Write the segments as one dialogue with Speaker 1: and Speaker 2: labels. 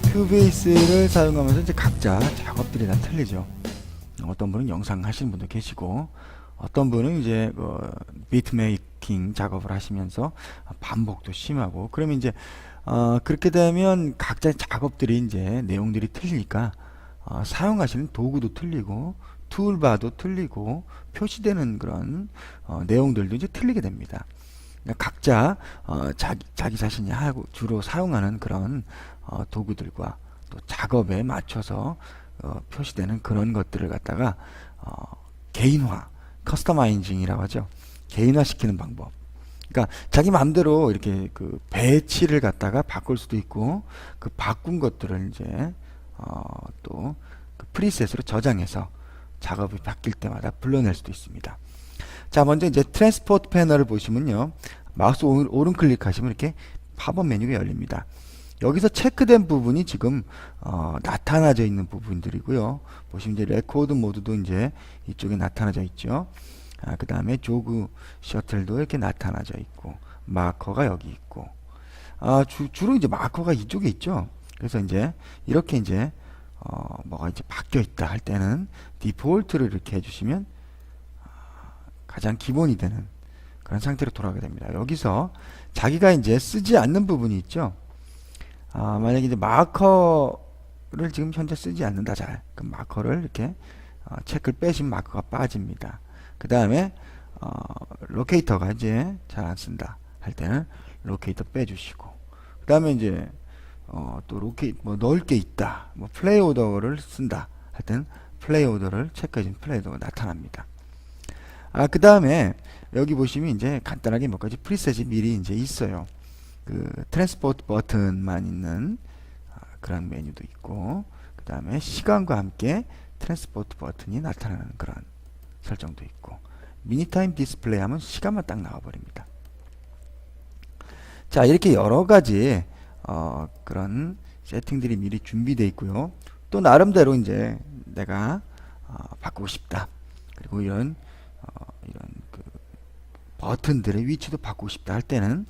Speaker 1: 큐베이스를 사용하면서 이제 각자 작업들이 다 틀리죠. 어떤 분은 영상 하시는 분도 계시고, 어떤 분은 이제 비트 메이킹 작업을 하시면서 반복도 심하고, 그러면 이제 그렇게 되면 각자의 작업들이 이제 내용들이 틀리니까 사용하시는 도구도 틀리고 툴바도 틀리고 표시되는 그런 내용들도 이제 틀리게 됩니다. 그러니까 각자 자기 자신이 하고 주로 사용하는 그런 도구들과 또 작업에 맞춰서 표시되는 그런 것들을 갖다가 개인화, 커스터마이징이라고 하죠. 개인화시키는 방법. 그러니까 자기 마음대로 이렇게 그 배치를 갖다가 바꿀 수도 있고, 그 바꾼 것들을 이제 또 그 프리셋으로 저장해서 작업이 바뀔 때마다 불러낼 수도 있습니다. 자, 먼저 이제 트랜스포트 패널을 보시면요, 마우스 오른 클릭하시면 이렇게 팝업 메뉴가 열립니다. 여기서 체크된 부분이 지금 나타나져 있는 부분들이고요. 보시면 이제 레코드 모드도 이제 이쪽에 나타나져 있죠. 그 다음에 조그 셔틀도 이렇게 나타나져 있고, 마커가 여기 있고, 주로 이제 마커가 이쪽에 있죠. 그래서 이제 이렇게 이제 뭐가 이제 바뀌어 있다 할 때는 디폴트를 이렇게 해주시면 가장 기본이 되는 그런 상태로 돌아가게 됩니다. 여기서 자기가 이제 쓰지 않는 부분이 있죠. 만약에 이제 마커를 지금 현재 쓰지 않는다, 잘. 그럼 마커를 이렇게 체크를 빼시면 마커가 빠집니다. 그 다음에 로케이터가 이제 잘 안 쓴다 할 때는 로케이터 빼주시고, 그 다음에 이제 또 뭐 넣을 게 있다, 뭐 플레이 오더를 쓴다 할 때는 플레이 오더를 체크해주면 플레이 오더가 나타납니다. 그 다음에 여기 보시면 이제 간단하게 몇 가지 프리셋이 미리 이제 있어요. 그 트랜스포트 버튼만 있는 그런 메뉴도 있고, 그 다음에 시간과 함께 트랜스포트 버튼이 나타나는 그런 설정도 있고, 미니타임 디스플레이 하면 시간만 딱 나와버립니다. 자, 이렇게 여러가지 그런 세팅들이 미리 준비되어 있고요. 또 나름대로 이제 내가 바꾸고 싶다, 그리고 이런 그 버튼들의 위치도 바꾸고 싶다 할 때는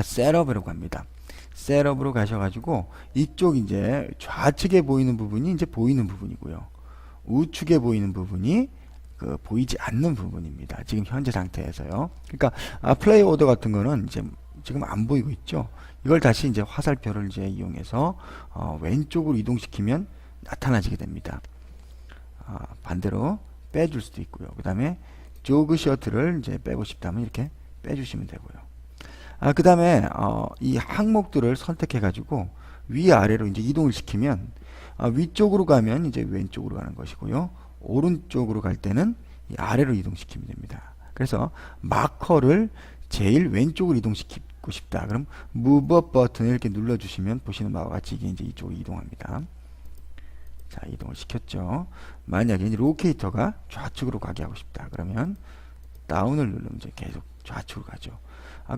Speaker 1: 셋업이라고 합니다. 셋업으로 가셔가지고 이쪽 이제 좌측에 보이는 부분이 이제 보이는 부분이고요, 우측에 보이는 부분이 보이지 않는 부분입니다. 지금 현재 상태에서요. 그러니까 플레이 오더 같은 거는 이제 지금 안 보이고 있죠. 이걸 다시 이제 화살표를 이제 이용해서 왼쪽으로 이동시키면 나타나지게 됩니다. 반대로 빼줄 수도 있고요. 그 다음에 조그 셔틀을 이제 빼고 싶다면 이렇게 빼주시면 되고요. 그 다음에 이 항목들을 선택해 가지고 위아래로 이제 이동을 시키면 위쪽으로 가면 이제 왼쪽으로 가는 것이고요, 오른쪽으로 갈 때는 이 아래로 이동시키면 됩니다. 그래서 마커를 제일 왼쪽으로 이동시키고 싶다, 그럼 Move Up 버튼을 이렇게 눌러주시면 보시는 바와 같이 이게 이제 이쪽으로 이동합니다. 자, 이동을 시켰죠. 만약에 이제 로케이터가 좌측으로 가게 하고 싶다, 그러면 다운을 누르면 이제 계속 좌측으로 가죠.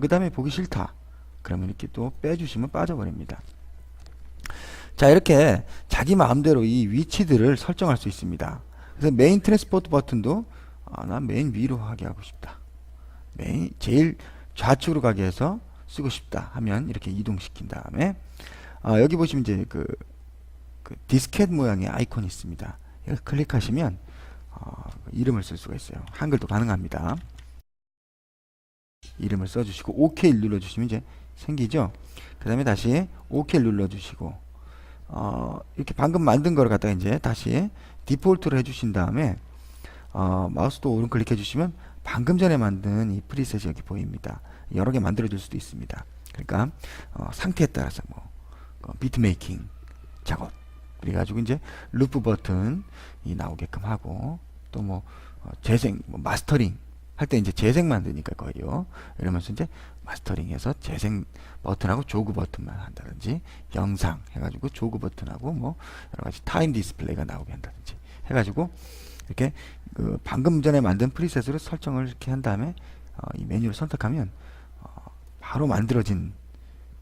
Speaker 1: 그 다음에 보기 싫다, 그러면 이렇게 또 빼주시면 빠져버립니다. 자, 이렇게 자기 마음대로 이 위치들을 설정할 수 있습니다. 그래서 메인 트랜스포트 버튼도 난 메인 위로 하게 하고 싶다, 메인 제일 좌측으로 가게 해서 쓰고 싶다 하면 이렇게 이동시킨 다음에 여기 보시면 이제 그 디스켓 모양의 아이콘이 있습니다. 이걸 클릭하시면 이름을 쓸 수가 있어요. 한글도 가능합니다. 이름을 써주시고 OK 눌러주시면 이제 생기죠. 그 다음에 다시 OK 눌러주시고 이렇게 방금 만든 걸 갖다가 이제 다시 디폴트로 해주신 다음에 마우스도 오른 클릭해 주시면 방금 전에 만든 이 프리셋이 여기 보입니다. 여러 개 만들어 줄 수도 있습니다. 그러니까 상태에 따라서 뭐 비트 메이킹 작업, 그래가지고 이제 루프 버튼이 나오게끔 하고, 또 뭐 재생, 마스터링 할 때 이제 재생 만드니까 거의요. 이러면서 이제 마스터링해서 재생 버튼하고 조그 버튼만 한다든지, 영상 해가지고 조그 버튼하고 뭐 여러 가지 타임 디스플레이가 나오게 한다든지 해가지고 이렇게 방금 전에 만든 프리셋으로 설정을 이렇게 한 다음에 이 메뉴를 선택하면 바로 만들어진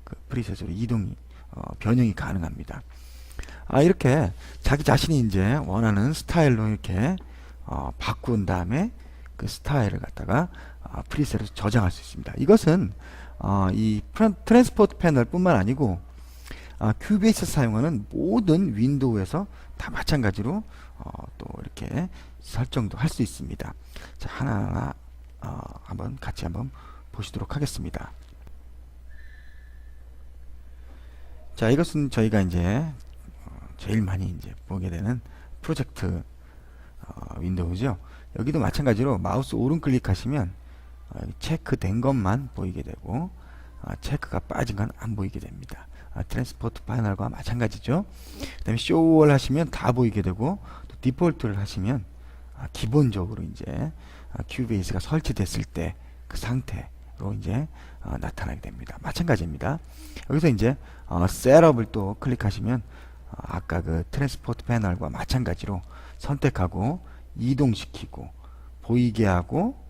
Speaker 1: 그 프리셋으로 이동이 변형이 가능합니다. 이렇게 자기 자신이 이제 원하는 스타일로 이렇게 바꾼 다음에 그 스타일을 갖다가 프리셋으로 저장할 수 있습니다. 이것은 이 트랜스포트 패널 뿐만 아니고 큐베이스 사용하는 모든 윈도우에서 다 마찬가지로 또 이렇게 설정도 할 수 있습니다. 자, 하나하나 한번 같이 한번 보시도록 하겠습니다. 자, 이것은 저희가 이제 제일 많이 이제 보게 되는 프로젝트 윈도우죠. 여기도 마찬가지로 마우스 오른 클릭하시면 체크된 것만 보이게 되고 체크가 빠진 건 안 보이게 됩니다. 트랜스포트 파이널과 마찬가지죠. 그 다음에 쇼월 하시면 다 보이게 되고, 또 디폴트를 하시면 기본적으로 이제 큐베이스가 설치됐을 때 그 상태로 이제 나타나게 됩니다. 마찬가지입니다. 여기서 이제 셋업을 또 클릭하시면 아까 그 트랜스포트 패널과 마찬가지로 선택하고 이동시키고 보이게 하고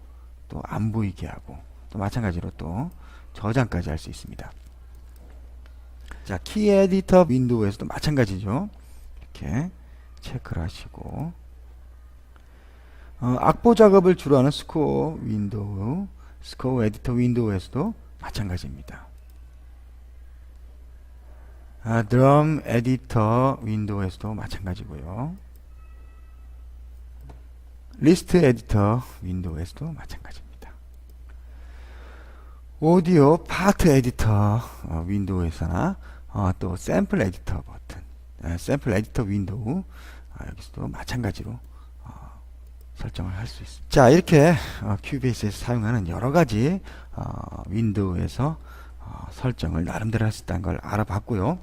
Speaker 1: 또 안 보이게 하고 또 마찬가지로 또 저장까지 할 수 있습니다. 자, 키 에디터 윈도우에서도 마찬가지죠. 이렇게 체크를 하시고 악보 작업을 주로 하는 스코어 윈도우, 스코어 에디터 윈도우에서도 마찬가지입니다. 드럼 에디터 윈도우에서도 마찬가지고요. 리스트 에디터 윈도우에서도 마찬가지입니다. 오디오 파트 에디터 윈도우에서나 또 샘플 에디터 버튼, 샘플 에디터 윈도우 여기서도 마찬가지로 설정을 할 수 있습니다. 자, 이렇게 큐베이스에서 사용하는 여러가지 윈도우에서 설정을 나름대로 할 수 있다는 걸 알아봤고요.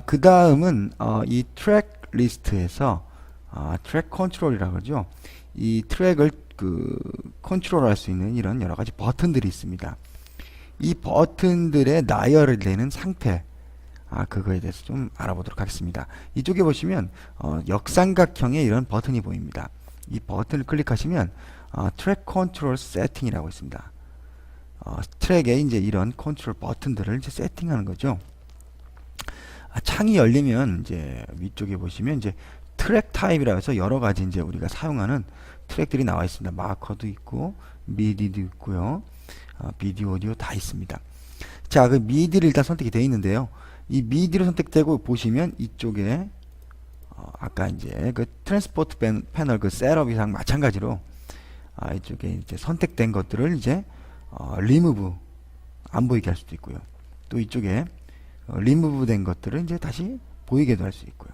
Speaker 1: 그 다음은 이 트랙 리스트에서 트랙 컨트롤이라고 그러죠. 이 트랙을 컨트롤 할 수 있는 이런 여러가지 버튼들이 있습니다. 이 버튼들의 나열을 내는 상태, 그거에 대해서 좀 알아보도록 하겠습니다. 이쪽에 보시면 역삼각형의 이런 버튼이 보입니다. 이 버튼을 클릭하시면 트랙 컨트롤 세팅이라고 있습니다. 트랙에 이제 이런 컨트롤 버튼들을 이제 세팅하는 거죠. 창이 열리면 이제 위쪽에 보시면 이제 트랙 타입이라고 해서 여러 가지 이제 우리가 사용하는 트랙들이 나와 있습니다. 마커도 있고 미디도 있고요. 비디오, 오디오 다 있습니다. 자, 그 미디를 일단 선택이 되어 있는데요. 이 미디로 선택되고 보시면 이쪽에 아까 이제 그 트랜스포트 패널 그 셋업이랑 마찬가지로 이쪽에 이제 선택된 것들을 이제 리무브 안 보이게 할 수도 있고요. 또 이쪽에 리무브 된 것들을 이제 다시 보이게도 할 수 있고요.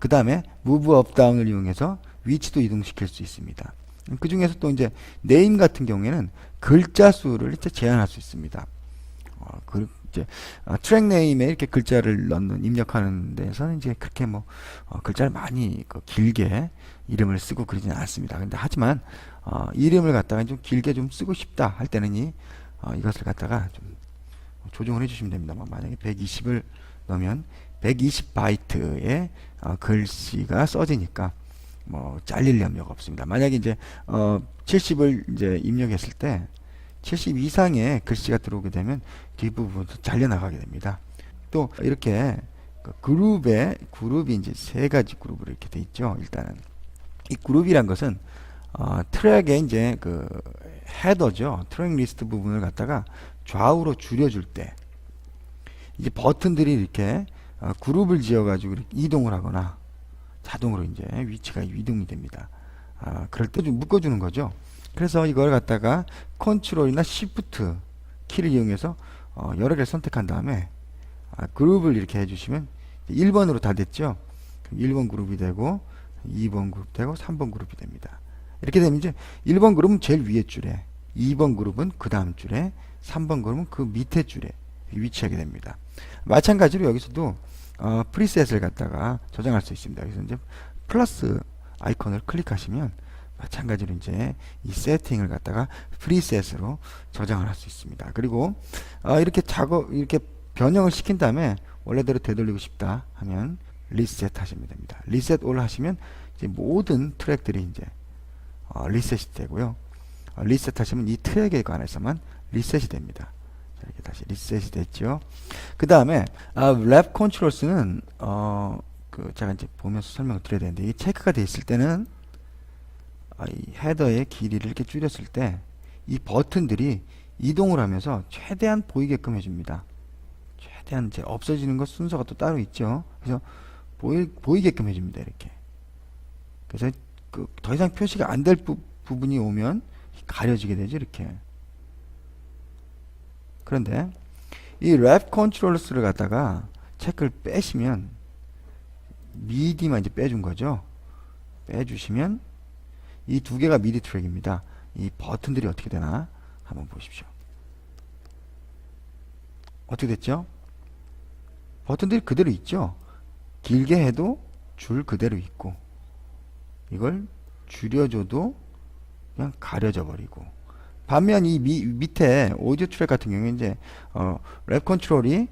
Speaker 1: 그 다음에 무브 업 다운을 이용해서 위치도 이동시킬 수 있습니다. 그 중에서 또 이제 네임 같은 경우에는 글자 수를 이제 제한할 수 있습니다. 이제 트랙 네임에 이렇게 글자를 넣는 입력하는 데서는 이제 그렇게 뭐 글자를 많이 길게 이름을 쓰고 그러지는 않습니다. 근데 하지만 이름을 갖다가 좀 길게 좀 쓰고 싶다 할 때는 이것을 갖다가 좀 조정을 해주시면 됩니다. 만약에 120을 넣으면 120바이트의 글씨가 써지니까 뭐 잘릴 염려가 없습니다. 만약에 이제 70을 이제 입력했을 때 70 이상의 글씨가 들어오게 되면 뒷부분도 잘려 나가게 됩니다. 또 이렇게 그룹이 이제 세 가지 그룹으로 이렇게 돼 있죠. 일단은 이 그룹이란 것은 트랙의 이제 그 헤더죠. 트랙 리스트 부분을 갖다가 좌우로 줄여줄 때 이제 버튼들이 이렇게 그룹을 지어가지고 이동을 하거나 자동으로 이제 위치가 이동이 됩니다. 그럴 때 좀 묶어주는 거죠. 그래서 이걸 갖다가 컨트롤이나 시프트 키를 이용해서 여러 개를 선택한 다음에 그룹을 이렇게 해주시면 1번으로 다 됐죠. 1번 그룹이 되고 2번 그룹 되고 3번 그룹이 됩니다. 이렇게 되면 이제 1번 그룹은 제일 위에 줄에, 2번 그룹은 그 다음 줄에, 3번 그룹은 그 밑에 줄에 위치하게 됩니다. 마찬가지로 여기서도 프리셋을 갖다가 저장할 수 있습니다. 그래서 이제 플러스 아이콘을 클릭하시면 마찬가지로 이제 이 세팅을 갖다가 프리셋으로 저장을 할 수 있습니다. 그리고 이렇게 이렇게 변형을 시킨 다음에 원래대로 되돌리고 싶다 하면 리셋 하시면 됩니다. 리셋 올 하시면 이제 모든 트랙들이 이제 리셋이 되고요. 리셋 하시면 이 트랙에 관해서만 리셋이 됩니다. 자, 이렇게 다시 리셋이 됐죠. 그 다음에 랩 컨트롤스는 제가 이제 보면서 설명을 드려야 되는데, 이 체크가 돼 있을 때는 이 헤더의 길이를 이렇게 줄였을 때 이 버튼들이 이동을 하면서 최대한 보이게끔 해줍니다. 최대한 이제 없어지는 것 순서가 또 따로 있죠. 그래서 보이게끔 해줍니다. 이렇게. 그래서 그 더 이상 표시가 안 될 부분이 오면 가려지게 되죠. 이렇게. 그런데 이 랩 컨트롤러스를 갖다가 체크를 빼시면 미디만 이제 빼준 거죠. 빼주시면 이 두 개가 미디 트랙입니다. 이 버튼들이 어떻게 되나 한번 보십시오. 어떻게 됐죠? 버튼들이 그대로 있죠. 길게 해도 줄 그대로 있고, 이걸 줄여줘도 그냥 가려져 버리고. 반면 이 밑에 오디오 트랙 같은 경우에 이제 랩 컨트롤이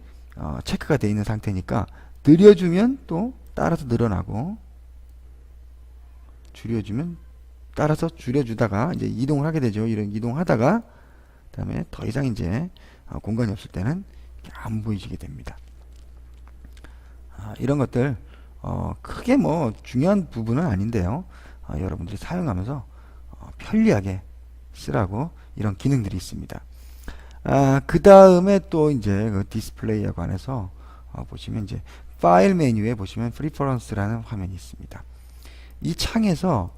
Speaker 1: 체크가 되어 있는 상태니까 늘려주면 또 따라서 늘어나고, 줄여주면 따라서 줄여주다가 이제 이동을 하게 되죠. 이런 이동하다가 그다음에 더 이상 이제 공간이 없을 때는 안 보이시게 됩니다. 이런 것들 크게 뭐 중요한 부분은 아닌데요. 여러분들이 사용하면서 편리하게 쓰라고 이런 기능들이 있습니다. 그 다음에 또 이제 그 디스플레이에 관해서 보시면 이제 파일 메뉴에 보시면 프리퍼런스라는 화면이 있습니다. 이 창에서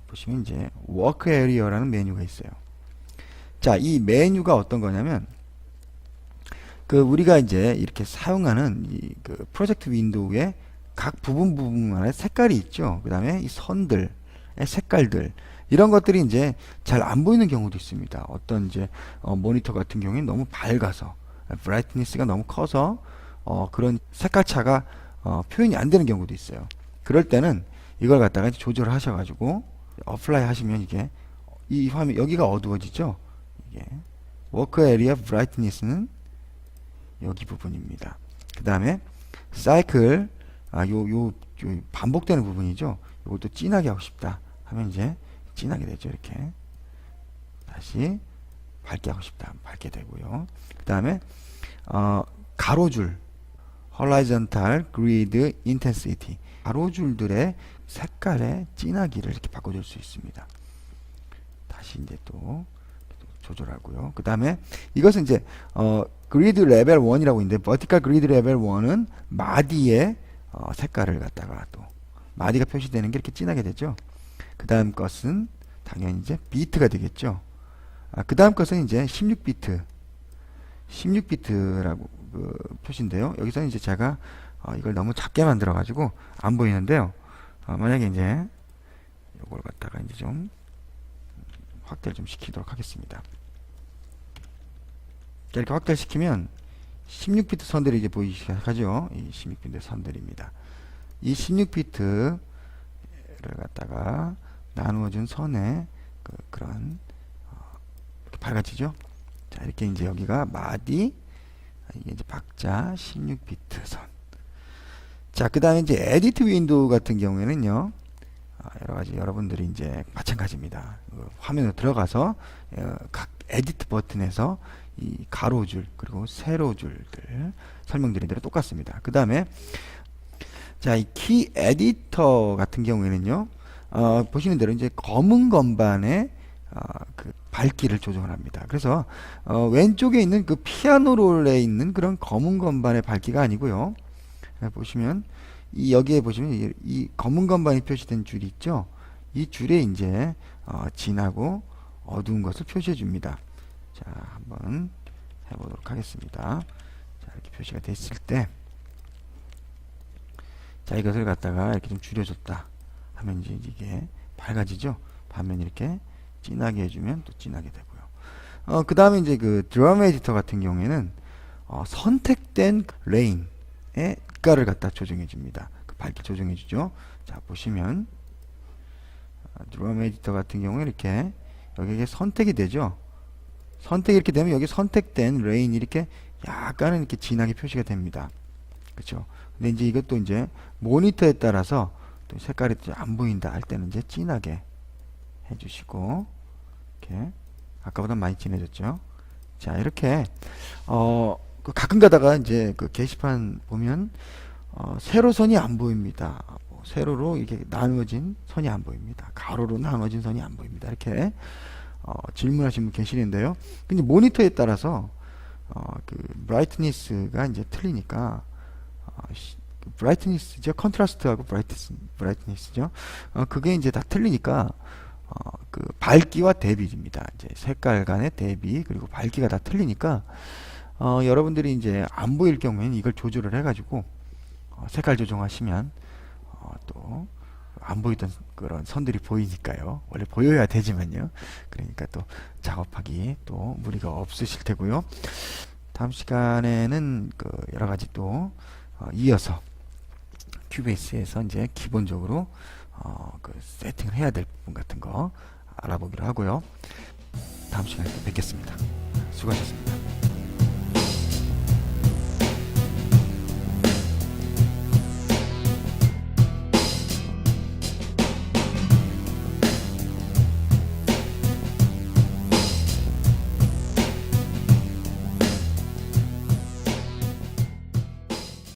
Speaker 1: 보시면 이제 워크 에리어라는 메뉴가 있어요. 자, 이 메뉴가 어떤 거냐면 그 우리가 이제 이렇게 사용하는 이 그 프로젝트 윈도우의 각 부분마다 색깔이 있죠. 그 다음에 이 선들의 색깔들, 이런 것들이 이제 잘 안 보이는 경우도 있습니다. 어떤 이제 모니터 같은 경우에 너무 밝아서 브라이트니스가 너무 커서 그런 색깔 차가 표현이 안 되는 경우도 있어요. 그럴 때는 이걸 갖다가 조절을 하셔가지고 어플라이 하시면 이게 이 화면 여기가 어두워지죠. 이게 워크 에리어 브라이트니스는 여기 부분입니다. 그 다음에 사이클 요 반복되는 부분이죠. 이것도 진하게 하고 싶다 하면 이제 진하게 되죠. 이렇게 다시 밝게 하고 싶다 하면 밝게 되고요. 그 다음에 가로줄 horizontal grid intensity, 가로줄들의 색깔의 진하기를 이렇게 바꿔줄 수 있습니다. 다시 이제 또 조절하고요. 그 다음에 이것은 이제 그리드 레벨 1이라고 있는데, 버티컬 그리드 레벨 1은 마디의 색깔을 갖다가 또 마디가 표시되는 게 이렇게 진하게 되죠. 그 다음 것은 당연히 이제 비트가 되겠죠. 그 다음 것은 이제 16비트라고 그 표시인데요. 여기서는 이제 제가 이걸 너무 작게 만들어 가지고 안 보이는데요. 만약에 이제 이걸 갖다가 이제 좀 확대를 좀 시키도록 하겠습니다. 이렇게 확대를 시키면 16비트 선들이 이제 보이기 시작하죠. 이 16비트 선들입니다. 이 16비트를 갖다가 나누어준 선에 그런 이렇게 밝아지죠. 자, 이렇게 이제 여기가 마디, 이게 이제 박자 16비트 선. 자, 그 다음에 이제 에디트 윈도우 같은 경우에는요, 여러 가지 여러분들이 이제 마찬가지입니다. 화면으로 들어가서 각 에디트 버튼에서 이 가로줄 그리고 세로줄들 설명드린 대로 똑같습니다. 그 다음에 자, 이 키 에디터 같은 경우에는요, 보시는 대로 이제 검은 건반에 그 밝기를 조정을 합니다. 그래서 왼쪽에 있는 그 피아노 롤에 있는 그런 검은 건반의 밝기가 아니고요. 보시면 여기에 보시면 이 검은 건반이 표시된 줄이 있죠. 이 줄에 이제 진하고 어두운 것을 표시해 줍니다. 자, 한번 해보도록 하겠습니다. 자, 이렇게 표시가 됐을 때, 자, 이것을 갖다가 이렇게 좀 줄여줬다 하면 이제 이게 밝아지죠. 반면 이렇게 진하게 해주면 또 진하게 되고요. 그 다음에 이제 그 드럼 에디터 같은 경우에는 선택된 레인의 빛깔을 갖다 조정해 줍니다. 그 밝기 조정해 주죠. 자, 보시면 드럼 에디터 같은 경우에 이렇게 여기에 선택이 되죠. 선택이 이렇게 되면 여기 선택된 레인이 이렇게 약간은 이렇게 진하게 표시가 됩니다. 그렇죠? 근데 이제 이것도 이제 모니터에 따라서 또 색깔이 안 보인다 할 때는 이제 진하게 해주시고, 이렇게 아까보다 많이 진해졌죠. 자, 이렇게 가끔 가다가 이제 그 게시판 보면 세로선이 안 보입니다. 세로로 이렇게 나누어진 선이 안 보입니다. 가로로 나누어진 선이 안 보입니다. 이렇게 질문하신 분 계시는데요. 근데 모니터에 따라서 그 브라이트니스가 이제 틀리니까 브라이트니스죠. 컨트라스트하고 브라이트니스죠. 그게 이제 다 틀리니까 그 밝기와 대비입니다. 이제 색깔 간의 대비 그리고 밝기가 다 틀리니까 여러분들이 이제 안 보일 경우에는 이걸 조절을 해가지고 색깔 조정하시면 또 안 보이던 그런 선들이 보이니까요. 원래 보여야 되지만요. 그러니까 또 작업하기 또 무리가 없으실 테고요. 다음 시간에는 그 여러 가지 또 이어서 큐베이스에서 이제 기본적으로 그 세팅을 해야 될 부분 같은 거 알아보기로 하고요. 다음 시간에 또 뵙겠습니다. 수고하셨습니다.